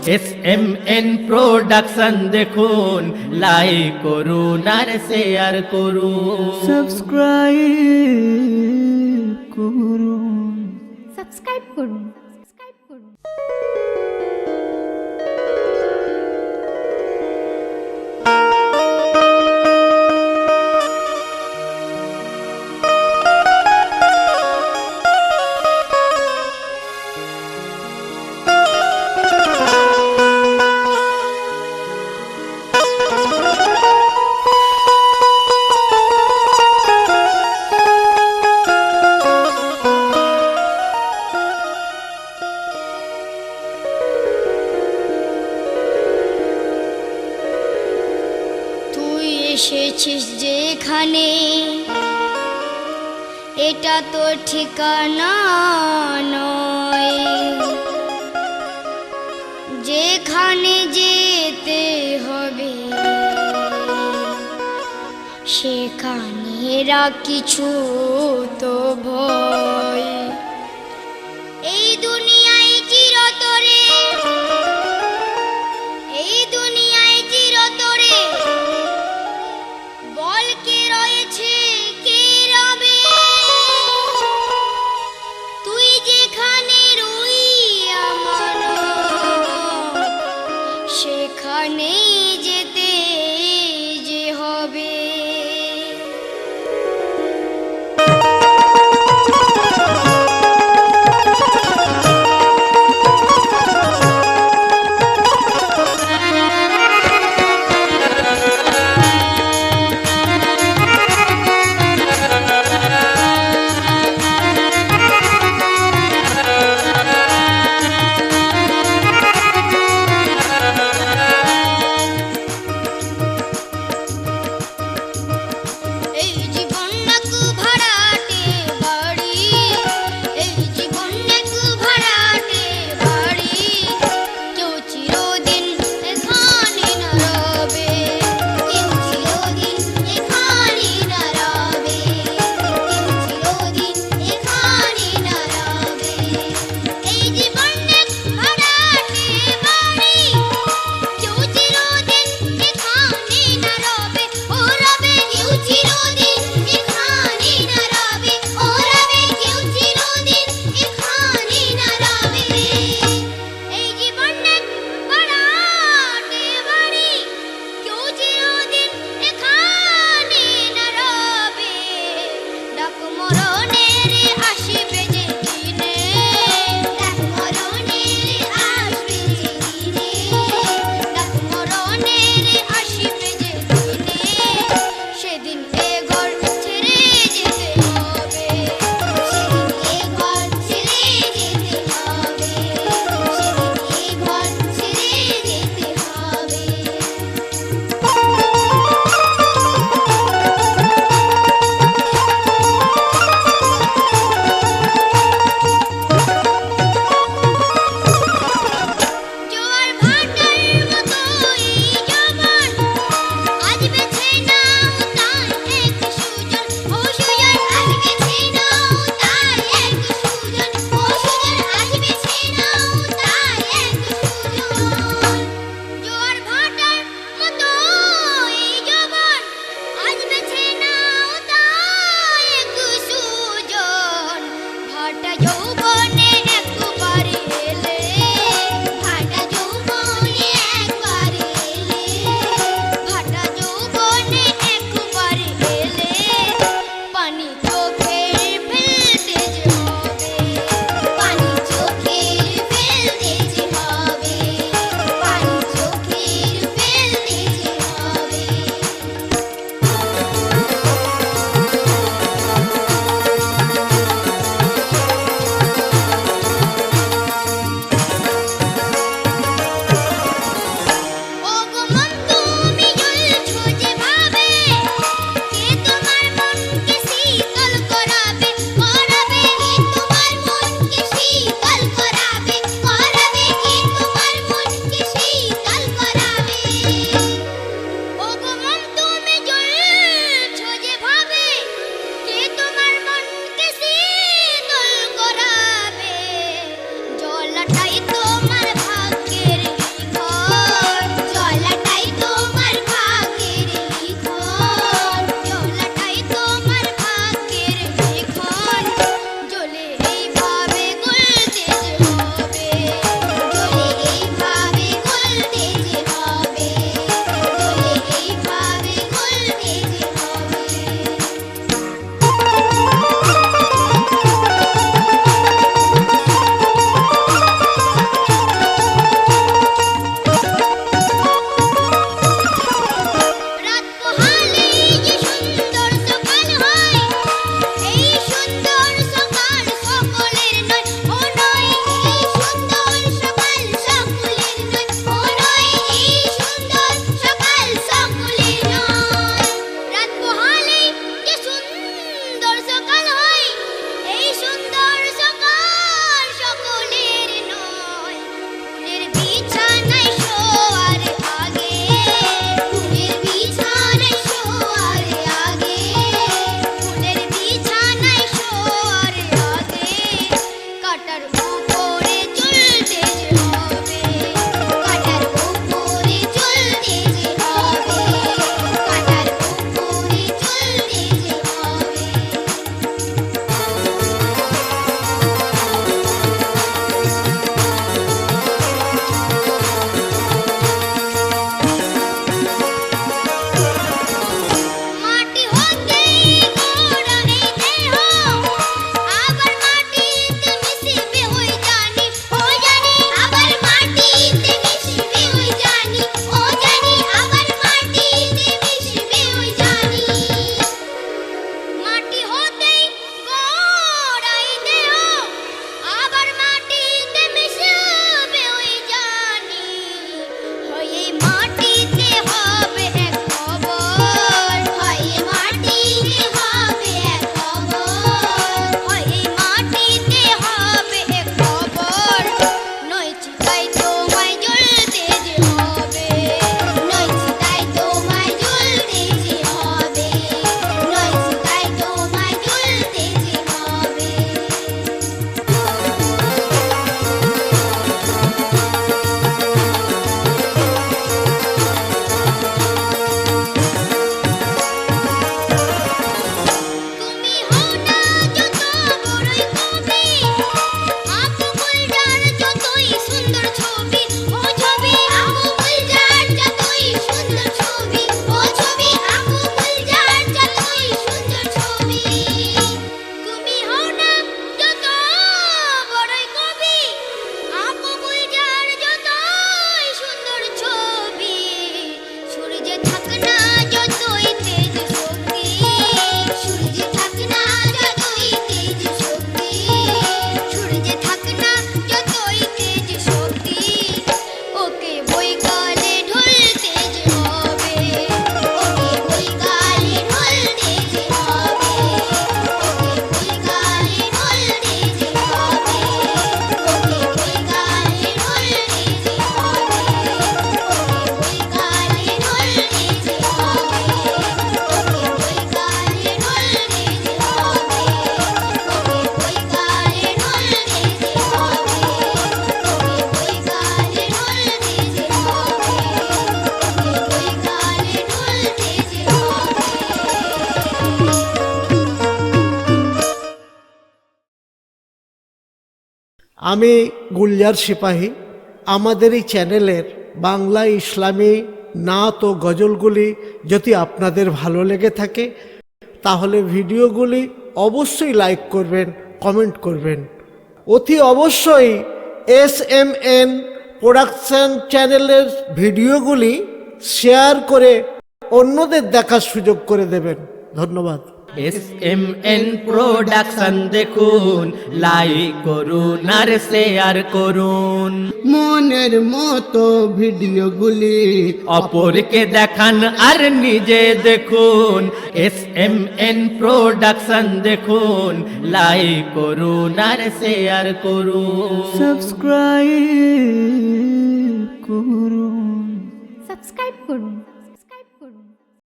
SMN production দেখুন, like করুন আর share করুন, সাবস্ক্রাইব করুন। সাবস্ক্রাইব করুন। তুই এসেছিস যেখানে, এটা তো ঠিকানা নয়। যেখানে যেতে হবে সেখানে কিছু তো ভয়। এই দুনিয়ায় চিরতরে, এই দুনিয়ায় চিরতরে, বল কে রয়েছে কে রবে। তুই যেখানে রই আমার, সেখানেই যেতে যে হবে। আমি গুলজার সিপাহী। আমাদের এই চ্যানেলের বাংলা ইসলামী নাত ও গজলগুলি যদি আপনাদের ভালো লেগে থাকে তাহলে ভিডিওগুলি অবশ্যই লাইক করবেন, কমেন্ট করবেন। অতি অবশ্যই SMN প্রোডাকশন চ্যানেলের ভিডিওগুলি শেয়ার করে অন্যদের দেখার সুযোগ করে দেবেন। ধন্যবাদ। SMN প্রোডাকশন দেখুন, লাইক করুন আর শেয়ার করুন। মনের মতো ভিডিওগুলি অপরকে দেখান আর নিজে দেখুন। SMN প্রোডাকশন দেখুন, লাইক করুন আর শেয়ার করুন। সাবস্ক্রাইব করুন। সাবস্ক্রাইব করুন।